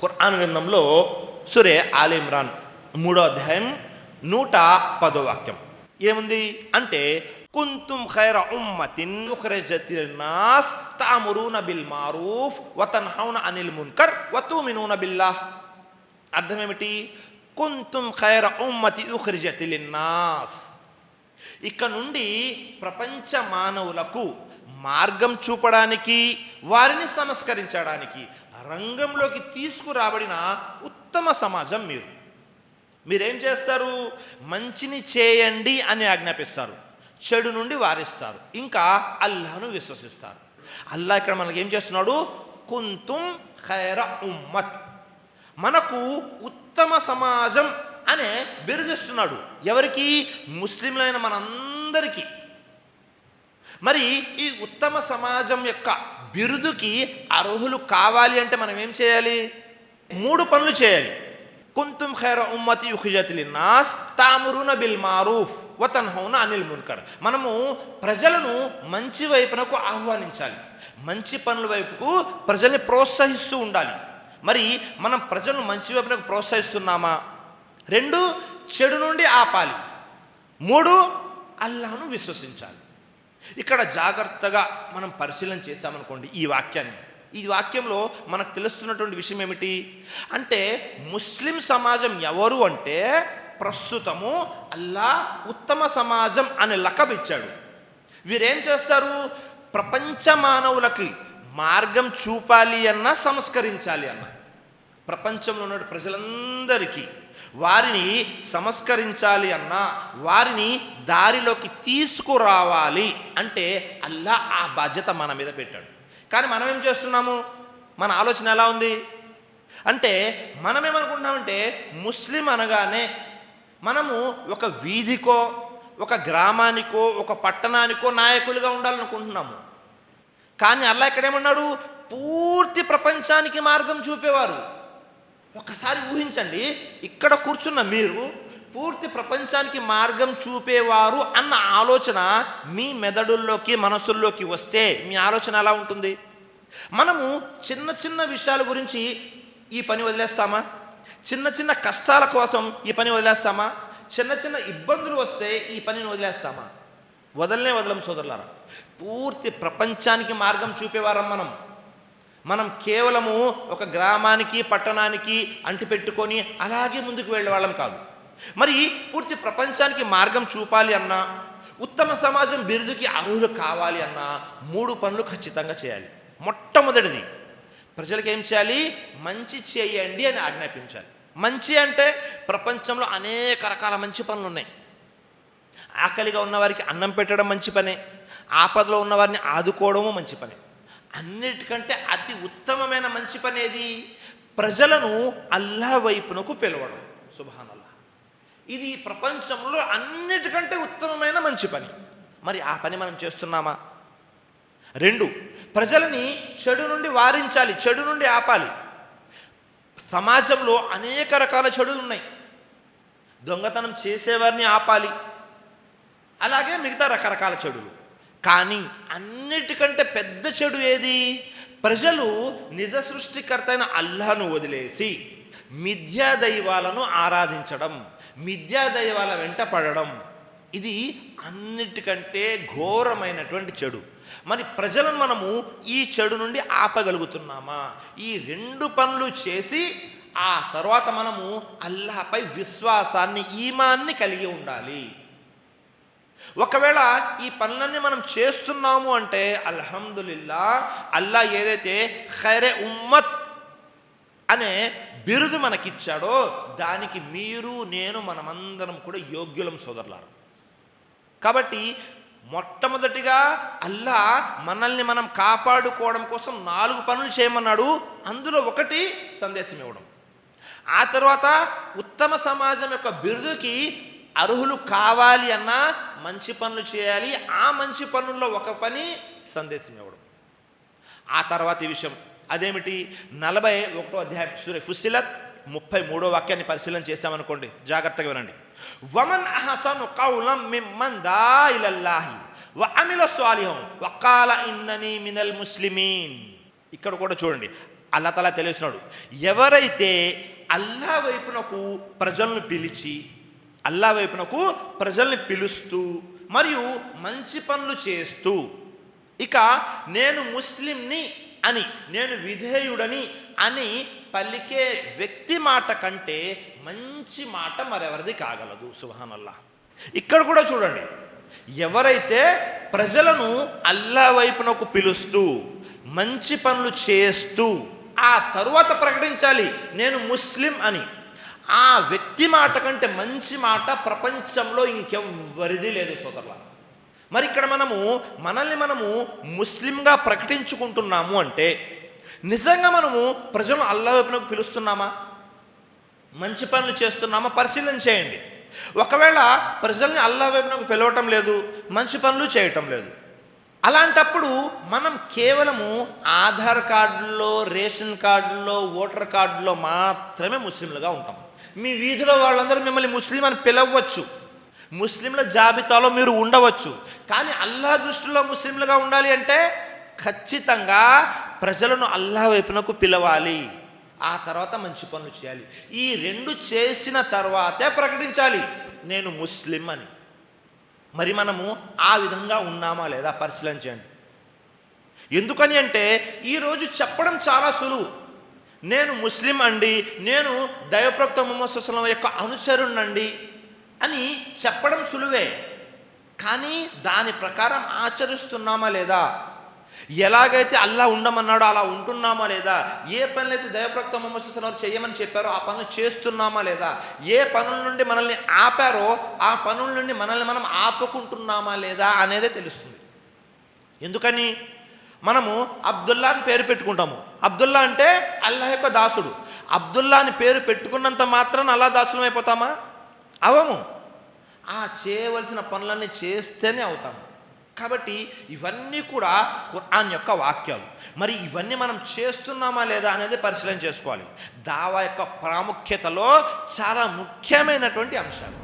ఖురాన్ గ్రంథంలో సూరే ఆల్ ఇమ్రాన్ 3వ అధ్యాయం 110వ వాక్యం ఏముంది అంటే, కుంతుం ఖైర ఉమ్మతిన్ ఉఖ్రిజత్ లిన్నాస్ తఅమురూన బిల్ మారూఫ్ వ తన్హౌన అనిల్ మున్కర్ వ తుమినూన బిల్లాహ్. అర్థం ఏమిటి? కుంతుం ఖైర ఉమ్మతి ఉఖ్రిజత్ లిన్నాస్, ఇక నుండి ప్రపంచ మానవులకు మార్గం చూపడానికి, వారిని సంస్కరించడానికి రంగంలోకి తీసుకురాబడిన ఉత్తమ సమాజం మీరేం చేస్తారు? మంచిని చేయండి అని ఆజ్ఞాపిస్తారు, చెడు నుండి వారిస్తారు, ఇంకా అల్లాహ్ను విశ్వసిస్తారు. అల్లాహ్ ఇక్కడ మనకి ఏం చేస్తున్నాడు? కుంతుం ఖైర ఉమ్మత్, మనకు ఉత్తమ సమాజం అనే బిరుదిస్తున్నాడు. ఎవరికి? ముస్లింలైన మనందరికీ. మరి ఈ ఉత్తమ సమాజం యొక్క బిరుదుకి అర్హులు కావాలి అంటే మనం ఏం చేయాలి? 3 పనులు చేయాలి. కుంతుం ఖైర ఉమ్మతి ఉఖ్రిజత్ లిన్నాస్ తఅమురూన బిల్ మారూఫ్ వ తన్హౌన అనిల్ మున్కర్. మనము ప్రజలను మంచి వైపునకు ఆహ్వానించాలి, మంచి పనుల వైపుకు ప్రజల్ని ప్రోత్సహిస్తూ ఉండాలి. మరి మనం ప్రజలను మంచి వైపునకు ప్రోత్సహిస్తున్నామా? 2 చెడు నుండి ఆపాలి, 3 అల్లాహ్ను విశ్వసించాలి. ఇక్కడ జాగ్రత్తగా మనం పరిశీలన చేశామనుకోండి ఈ వాక్యంలో మనకు తెలుస్తున్నటువంటి విషయం ఏమిటి అంటే, ముస్లిం సమాజం ఎవరు అంటే ప్రస్తుతము అల్లాహ్ ఉత్తమ సమాజం అనే లకబ్ ఇచ్చాడు. వీరేం చేస్తారు? ప్రపంచ మానవులకి మార్గం చూపాలి అన్నా, సంస్కరించాలి అన్నా, ప్రపంచంలో ఉన్న ప్రజలందరికీ వారిని సంస్కరించాలి అన్నా, వారిని దారిలోకి తీసుకురావాలి అంటే అల్లాహ్ ఆ బాధ్యత మన మీద పెట్టాడు. కానీ మనం ఏం చేస్తున్నాము? మన ఆలోచన ఎలా ఉంది అంటే, మనమేమనుకుంటున్నామంటే ముస్లిం అనగానే మనము ఒక వీధికో, ఒక గ్రామానికో, ఒక పట్టణానికో నాయకులుగా ఉండాలనుకుంటున్నాము. కానీ అల్లాహ్ ఇక్కడేమన్నాడు? పూర్తి ప్రపంచానికి మార్గం చూపేవారు. ఒక్కసారి ఊహించండి, ఇక్కడ కూర్చున్న మీరు పూర్తి ప్రపంచానికి మార్గం చూపేవారు అన్న ఆలోచన మీ మెదడుల్లోకి, మనసుల్లోకి వస్తే మీ ఆలోచన ఎలా ఉంటుంది? మనము చిన్న చిన్న విషయాల గురించి ఈ పని వదిలేస్తామా? చిన్న చిన్న కష్టాల కోసం ఈ పని వదిలేస్తామా? చిన్న చిన్న ఇబ్బందులు వస్తే ఈ పనిని వదిలేస్తామా? వదలం సోదరులారా. పూర్తి ప్రపంచానికి మార్గం చూపేవారం మనం కేవలము ఒక గ్రామానికి, పట్టణానికి అంటిపెట్టుకొని అలాగే ముందుకు వెళ్ళే వాళ్ళం కాదు. మరి పూర్తి ప్రపంచానికి మార్గం చూపాలి అన్నా, ఉత్తమ సమాజం బిరుదుకి అర్హులు కావాలి అన్నా 3 పనులు ఖచ్చితంగా చేయాలి. మొట్టమొదటిది, ప్రజలకు ఏం చేయాలి? మంచి చేయండి అని ఆజ్ఞాపించాలి. మంచి అంటే ప్రపంచంలో అనేక రకాల మంచి పనులు ఉన్నాయి. ఆకలిగా ఉన్నవారికి అన్నం పెట్టడం మంచి పనే, ఆపదలో ఉన్నవారిని ఆదుకోవడము మంచి పనే. అన్నిటికంటే అతి ఉత్తమమైన మంచి పని ఏది? ప్రజలను అల్లాహ్ వైపునకు పిలవడం. సుబ్హానల్లాహ్, ఇది ప్రపంచంలో అన్నిటికంటే ఉత్తమమైన మంచి పని. మరి ఆ పని మనం చేస్తున్నామా? 2, ప్రజలని చెడు నుండి వారించాలి, చెడు నుండి ఆపాలి. సమాజంలో అనేక రకాల చెడులు ఉన్నాయి. దొంగతనం చేసేవారిని ఆపాలి, అలాగే మిగతా రకరకాల చెడులు. కానీ అన్నిటికంటే పెద్ద చెడు ఏది? ప్రజలు నిజ సృష్టికర్త అయిన అల్లాహ్ను వదిలేసి మిథ్యా దైవాలను ఆరాధించడం, మిథ్యా దైవాల వెంట పడడం. ఇది అన్నిటికంటే ఘోరమైనటువంటి చెడు. మరి ప్రజలను మనము ఈ చెడు నుండి ఆపగలుగుతున్నామా? ఈ 2 పనులు చేసి ఆ తర్వాత మనము అల్లాహ్పై విశ్వాసాన్ని, ఈమాన్ని కలిగి ఉండాలి. ఒకవేళ ఈ పనులన్నీ మనం చేస్తున్నాము అంటే అల్హమ్దులిల్లా, అల్లాహ్ ఏదైతే ఖైరే ఉమ్మత్ అనే బిరుదు మనకిచ్చాడో దానికి మీరు, నేను, మనమందరం కూడా యోగ్యులం సోదరులారా. కాబట్టి మొట్టమొదటిగా అల్లాహ్ మనల్ని మనం కాపాడుకోవడం కోసం 4 పనులు చేయమన్నాడు. అందులో ఒకటి సందేశం ఇవ్వడం. ఆ తర్వాత ఉత్తమ సమాజం యొక్క బిరుదుకి అర్హులు కావాలి అన్నా మంచి పనులు చేయాలి. ఆ మంచి పనుల్లో ఒక పని సందేశం ఇవ్వడం. ఆ తర్వాత ఈ విషయం అదేమిటి? 41వ అధ్యాయం సూరా ఫుస్సిలత్ 33వ వాక్యాన్ని పరిశీలన చేశామనుకోండి, జాగ్రత్తగా వినండి. వమన్ అహసను కౌలం మిమ్మన్ దా ఇలల్లాహి వ అమిల స్వాలిహం వ ఖాల ఇన్ననీ మినల్ ముస్లిమీన్. ఇక్కడ కూడా చూడండి, అల్లా తఆలా తెలియస్తున్నాడు, ఎవరైతే అల్లా వైపునకు ప్రజలను పిలిచి, అల్లా వైపునకు ప్రజల్ని పిలుస్తూ మరియు మంచి పనులు చేస్తూ, ఇక నేను ముస్లింని అని, నేను విధేయుడని అని పలికే వ్యక్తి మాట కంటే మంచి మాట మరెవరిది కాగలదు. సుబ్హానల్లాహ్. ఇక్కడ కూడా చూడండి, ఎవరైతే ప్రజలను అల్లా వైపునకు పిలుస్తూ మంచి పనులు చేస్తూ ఆ తరువాత ప్రకటించాలి నేను ముస్లిం అని, ఆ వ్యక్తి మాట కంటే మంచి మాట ప్రపంచంలో ఇంకెవ్వరిది లేదు సోదరులా. మరి ఇక్కడ మనల్ని ముస్లింగా ప్రకటించుకుంటున్నాము అంటే నిజంగా మనము ప్రజలను అల్లా వైపునకు పిలుస్తున్నామా, మంచి పనులు చేస్తున్నామా? పరిశీలన చేయండి. ఒకవేళ ప్రజల్ని అల్లా వైపునకు పిలవటం లేదు, మంచి పనులు చేయటం లేదు, అలాంటప్పుడు మనం కేవలము ఆధార్ కార్డులో, రేషన్ కార్డులో, ఓటర్ కార్డులో మాత్రమే ముస్లింలుగా ఉంటాం. మీ వీధిలో వాళ్ళందరూ మిమ్మల్ని ముస్లిం అని పిలవచ్చు, ముస్లింల జాబితాలో మీరు ఉండవచ్చు, కానీ అల్లా దృష్టిలో ముస్లింలుగా ఉండాలి అంటే ఖచ్చితంగా ప్రజలను అల్లా వైపునకు పిలవాలి, ఆ తర్వాత మంచి పనులు చేయాలి. ఈ రెండు చేసిన తర్వాతే ప్రకటించాలి నేను ముస్లిం అని. మరి మనము ఆ విధంగా ఉన్నామా లేదా పరిశీలన చేయండి. ఎందుకని అంటే ఈరోజు చెప్పడం చాలా సులువు. నేను ముస్లిం అండి, నేను దైవప్రవక్త ముహమ్మద్ సల్లల్లాహు అలైహి వసల్లం యొక్క అనుచరుణ్ణండి అని చెప్పడం సులువే, కానీ దాని ప్రకారం ఆచరిస్తున్నామా లేదా? ఎలాగైతే అల్లా ఉండమన్నాడో అలా ఉంటున్నామా లేదా? ఏ పనులైతే దైవప్రవక్త ముహమ్మద్ సల్లల్లాహు అలైహి వసల్లం చేయమని చెప్పారో ఆ పనులు చేస్తున్నామా లేదా? ఏ పనుల నుండి మనల్ని ఆపారో ఆ పనుల నుండి మనల్ని మనం ఆపుకుంటున్నామా లేదా అనేదే తెలుస్తుంది. ఎందుకని మనము అబ్దుల్లా అని పేరు పెట్టుకుంటాము. అబ్దుల్లా అంటే అల్లాహ్ యొక్క దాసుడు. అబ్దుల్లా అని పేరు పెట్టుకున్నంత మాత్రాన అల్లా దాసులం అయిపోతామా? అవము. ఆ చేయవలసిన పనులన్నీ చేస్తేనే అవుతాము. కాబట్టి ఇవన్నీ కూడా ఖురాన్ యొక్క వాక్యాలు. మరి ఇవన్నీ మనం చేస్తున్నామా లేదా అనేది పరిశీలన చేసుకోవాలి. దావా యొక్క ప్రాముఖ్యతలో చాలా ముఖ్యమైనటువంటి అంశాలు.